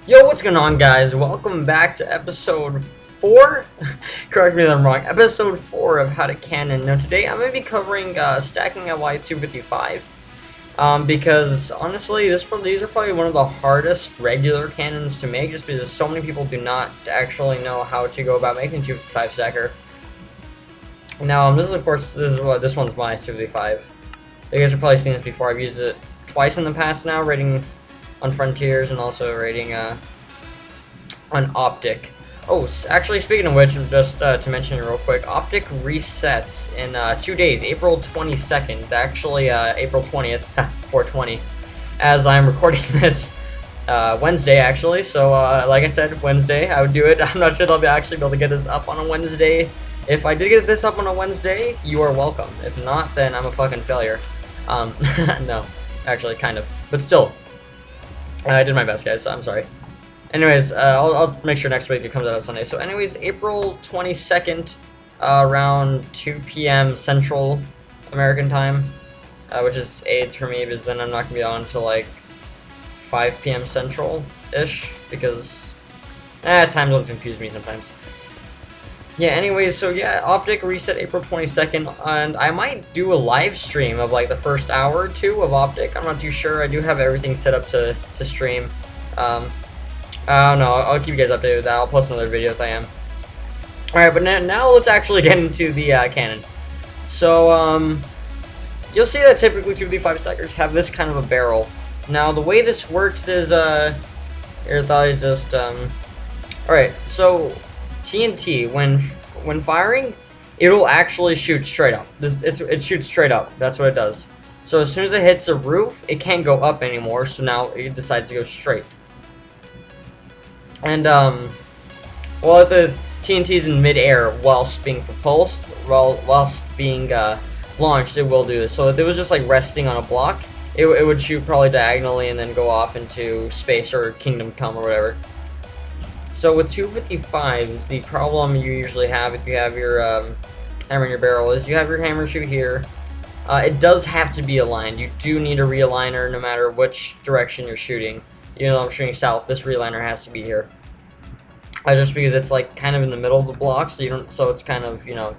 Yo, what's going on, guys? Welcome back to episode 4. Correct me if I'm wrong. Episode 4 of How to Cannon. Now, today I'm going to be covering stacking at Y255. Because honestly, these are probably one of the hardest regular cannons to make, just because so many people do not actually know how to go about making 255 stacker. Now, this one's my 255. You guys have probably seen this before. I've used it twice in the past now, rating on Frontiers and also rating on Optic. Oh, actually, speaking of which, just to mention it real quick, Optic resets in 2 days, April 22nd, actually April 20th, 420, as I'm recording this Wednesday, actually. So, like I said, Wednesday, I would do it. I'm not sure if I'll actually be able to get this up on a Wednesday. If I did get this up on a Wednesday, you are welcome. If not, then I'm a fucking failure. No, actually, kind of. But still, I did my best, guys, so I'm sorry. Anyways, I'll make sure next week it comes out on Sunday. So anyways, April 22nd, around 2 p.m. Central American time, which is 8 for me, because then I'm not going to be on until like 5 p.m. Central-ish, because time zones confuse me sometimes. Yeah, anyways, so yeah, Optic reset April 22nd, and I might do a live stream of like the first hour or two of Optic. I'm not too sure. I do have everything set up to stream. I don't know. I'll keep you guys updated with that. I'll post another video if I am. Alright, but now let's actually get into the cannon. So, you'll see that typically 255 stackers have this kind of a barrel. Now, the way this works is, here, I thought I just, alright, so TNT, when firing, it'll actually shoot straight up. It shoots straight up. That's what it does. So as soon as it hits the roof, it can't go up anymore, so now it decides to go straight. And, while the TNT is in midair whilst being propulsed, whilst being launched, it will do this. So if it was just like resting on a block, it would shoot probably diagonally and then go off into space or Kingdom Come or whatever. So with 255s, the problem you usually have if you have your hammer in your barrel is you have your hammer shoot here. It does have to be aligned. You do need a realigner no matter which direction you're shooting. Even though I'm shooting south, this realigner has to be here. Just because it's like kind of in the middle of the block, so it's kind of, you know,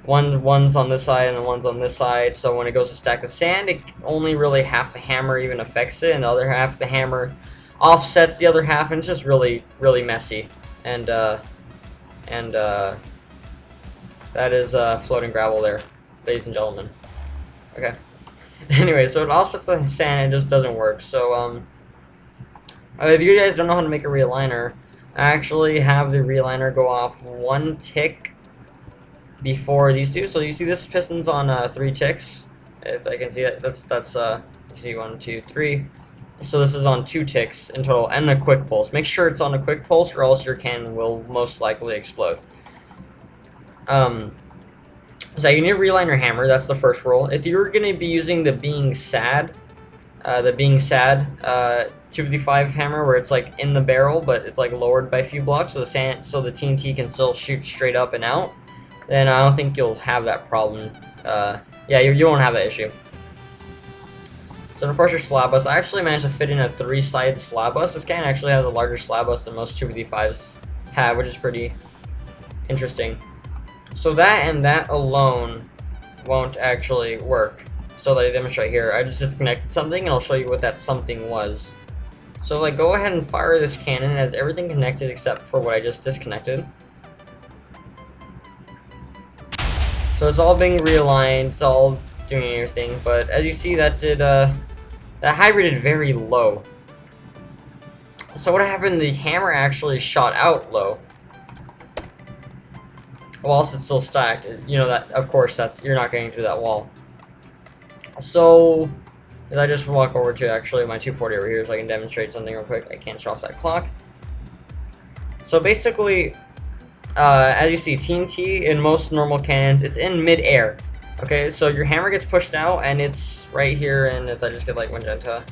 one's on this side and the one's on this side. So when it goes to stack the sand, it only really half the hammer even affects it, and the other half the hammer offsets the other half, and it's just really messy. And that is floating gravel there, ladies and gentlemen. Okay. Anyway, so it offsets the sand and it just doesn't work. So if you guys don't know how to make a realigner, I actually have the realigner go off 1 tick before these two. So you see this piston's on 3 ticks. If I can see it, that's you see 1, 2, 3. So this is on 2 ticks in total, and a quick pulse. Make sure it's on a quick pulse, or else your cannon will most likely explode. So you need a realigner hammer. That's the first rule. If you're going to be using the Being Sad 255 hammer, where it's like in the barrel, but it's like lowered by a few blocks, so the TNT can still shoot straight up and out, then I don't think you'll have that problem. Yeah, you won't have that issue. So to push your slab bus, I actually managed to fit in a 3-sided slab bus. This cannon actually has a larger slab bus than most 255s have, which is pretty interesting. So that and that alone won't actually work. So let me demonstrate here. I just disconnected something, and I'll show you what that something was. So like, go ahead and fire this cannon. It has everything connected except for what I just disconnected. So it's all being realigned. It's all doing everything. But as you see, that high rated very low. So what happened? The hammer actually shot out low, whilst it's still stacked. You know that, of course, you're not getting through that wall. So if I just walk over to actually my 240 over here so I can demonstrate something real quick. I can't show off that clock. So basically, as you see, TNT in most normal cannons, it's in mid-air. Okay, so your hammer gets pushed out, and it's right here, and if I just get like magenta,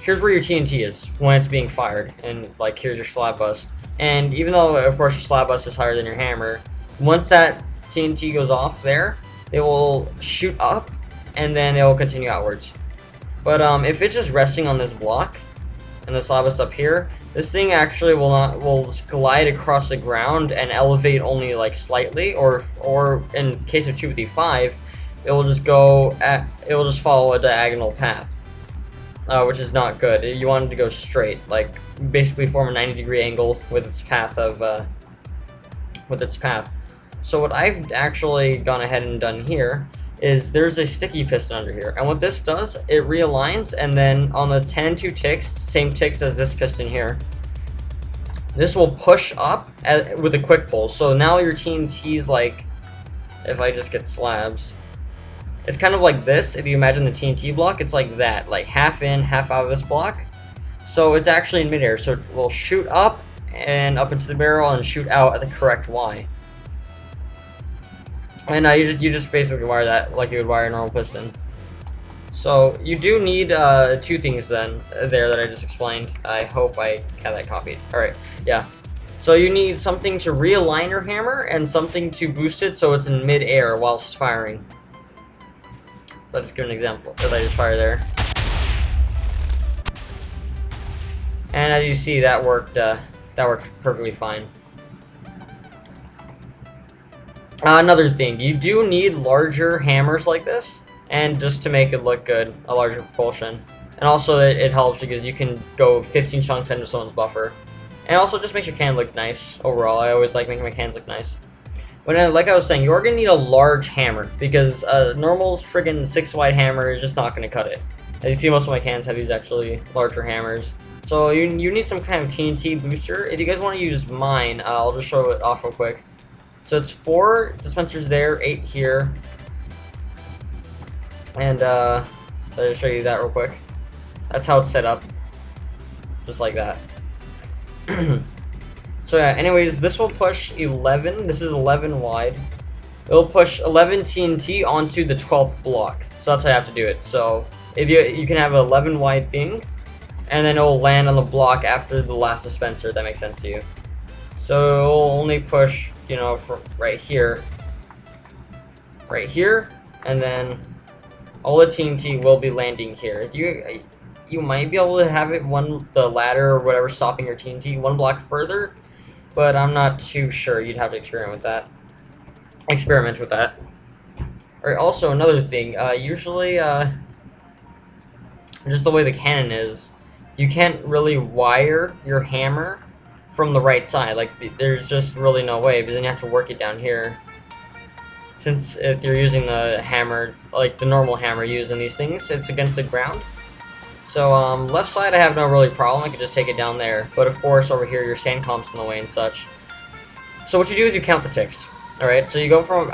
here's where your TNT is when it's being fired, and like here's your slab bus. And even though, of course, your slab bus is higher than your hammer, once that TNT goes off there, it will shoot up, and then it will continue outwards. But if it's just resting on this block, and the slab is up here, this thing actually will just glide across the ground and elevate only like slightly, or in case of 255, it will just follow a diagonal path, which is not good. You want it to go straight, like basically form a 90-degree angle with its path So what I've actually gone ahead and done here is there's a sticky piston under here, and what this does, it realigns, and then on the 10 and 2 ticks, same ticks as this piston here, this will push up with a quick pull. So now your TNT's like, if I just get slabs, it's kind of like this. If you imagine the TNT block, it's like that, like half in, half out of this block. So it's actually in midair, so it will shoot up and up into the barrel and shoot out at the correct Y. And you just basically wire that like you would wire a normal piston. So you do need 2 things then there that I just explained. I hope I have that copied. Alright, yeah. So you need something to realign your hammer and something to boost it so it's in mid-air whilst firing. Let's just give an example that I just fired there. And as you see, that worked perfectly fine. Another thing, you do need larger hammers like this, and just to make it look good, a larger propulsion. And also it helps because you can go 15 chunks into someone's buffer. And also just makes your can look nice overall. I always like making my cans look nice. But like I was saying, you're going to need a large hammer, because normal's friggin' 6 wide hammer is just not going to cut it. As you see, most of my cans have these actually larger hammers. So you need some kind of TNT booster. If you guys want to use mine, I'll just show it off real quick. So it's 4 dispensers there, 8 here. And I'll just show you that real quick. That's how it's set up. Just like that. So yeah, anyways, this will push 11. This is 11 wide. It'll push 11 TNT onto the 12th block. So that's how you have to do it. So if you can have an 11 wide thing, and then it will land on the block after the last dispenser, if that makes sense to you. So it will only push, you know, from right here, and then all the TNT will be landing here. You might be able to have it the ladder or whatever stopping your TNT 1 block further, but I'm not too sure. You'd have to experiment with that. Alright, also another thing, usually just the way the cannon is, you can't really wire your hammer from the right side. Like, there's just really no way, because then you have to work it down here. Since if you're using the hammer, like the normal hammer used in these things, it's against the ground. So left side I have no really problem, I could just take it down there. But of course over here your sand comp's in the way and such. So what you do is you count the ticks. Alright, so you go from,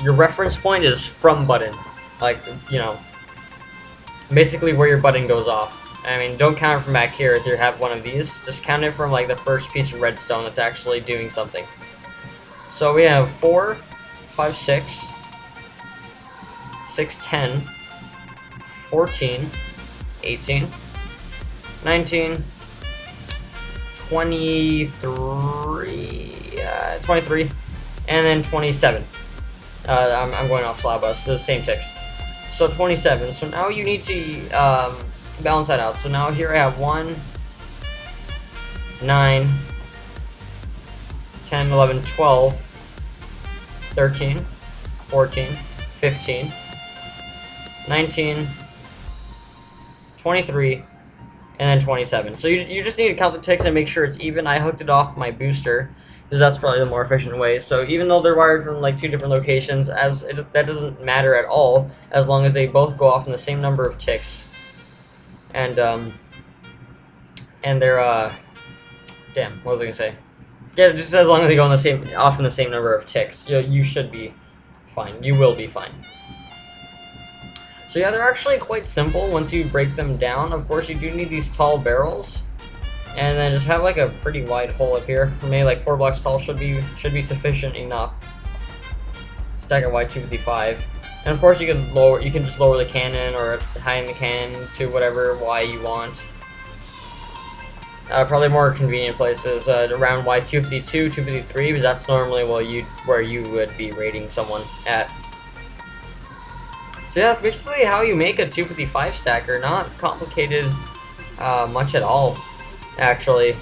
your reference point is from button. Like, you know, basically where your button goes off. I mean, don't count it from back here if you have one of these. Just count it from like the first piece of redstone that's actually doing something. So we have 4, 5, 6, 6, 10, 14, 18, 19, 23, 23, and then 27. I'm going off slab bus, the same ticks. So 27. So now you need to balance that out. So now here I have 1, 9, 10, 11, 12, 13, 14, 15, 19, 23, and then 27. So you just need to count the ticks and make sure it's even. I hooked it off my booster, because that's probably the more efficient way. So even though they're wired from like 2 different locations, that doesn't matter at all, as long as they both go off in the same number of ticks. And they're damn, what was I gonna say? Yeah, just as long as they go off in the same number of ticks, you should be fine. You will be fine. So yeah, they're actually quite simple once you break them down. Of course, you do need these tall barrels, and then just have like a pretty wide hole up here. Maybe like 4 blocks tall should be sufficient enough. Stack a Y255, and of course you can just lower the cannon or heighten the cannon to whatever Y you want. Probably more convenient places around Y252, 253, because that's normally where you would be rating someone at. So yeah, that's basically how you make a 255 stacker. Not complicated much at all, actually.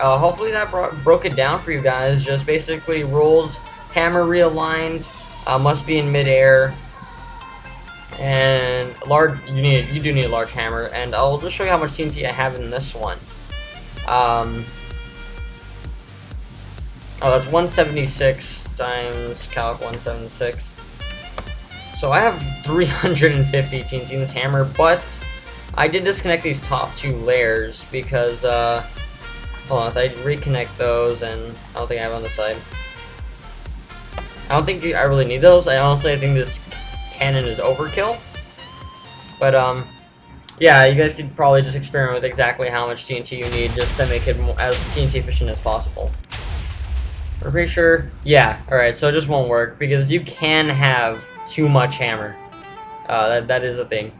Hopefully that broke it down for you guys. Just basically rules, hammer realigned, must be in midair, and you do need a large hammer. And I'll just show you how much TNT I have in this one. Oh, that's 176 times calc 176. So I have 350 TNT in this hammer, but I did disconnect these top 2 layers because, hold on, if I reconnect those, and I don't think I have on the side. I don't think I really need those. I think this cannon is overkill. But, yeah, you guys could probably just experiment with exactly how much TNT you need just to make it as TNT efficient as possible. I'm pretty sure, yeah, alright, so it just won't work because you can have too much hammer. That is a thing.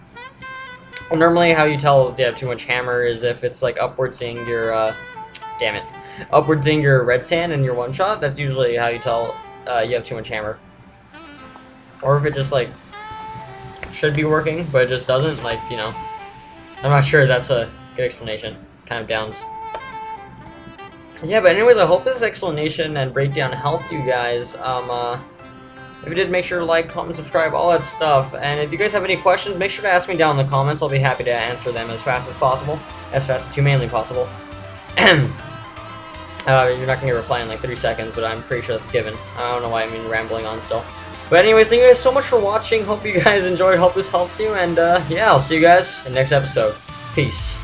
Well, normally how you tell if you have too much hammer is if it's like upwardsing your, damn it, upwardsing your red sand and your one shot. That's usually how you tell you have too much hammer. Or if it just like should be working, but it just doesn't, like, you know. I'm not sure that's a good explanation. Kind of downs. Yeah, but anyways, I hope this explanation and breakdown helped you guys. If you did, make sure to like, comment, subscribe, all that stuff. And if you guys have any questions, make sure to ask me down in the comments. I'll be happy to answer them as fast as possible. As fast as humanly possible. You're not going to get a reply in like 3 seconds, but I'm pretty sure that's given. I don't know why I'm rambling on still. But anyways, thank you guys so much for watching. Hope you guys enjoyed. Hope this helped you. And yeah, I'll see you guys in the next episode. Peace.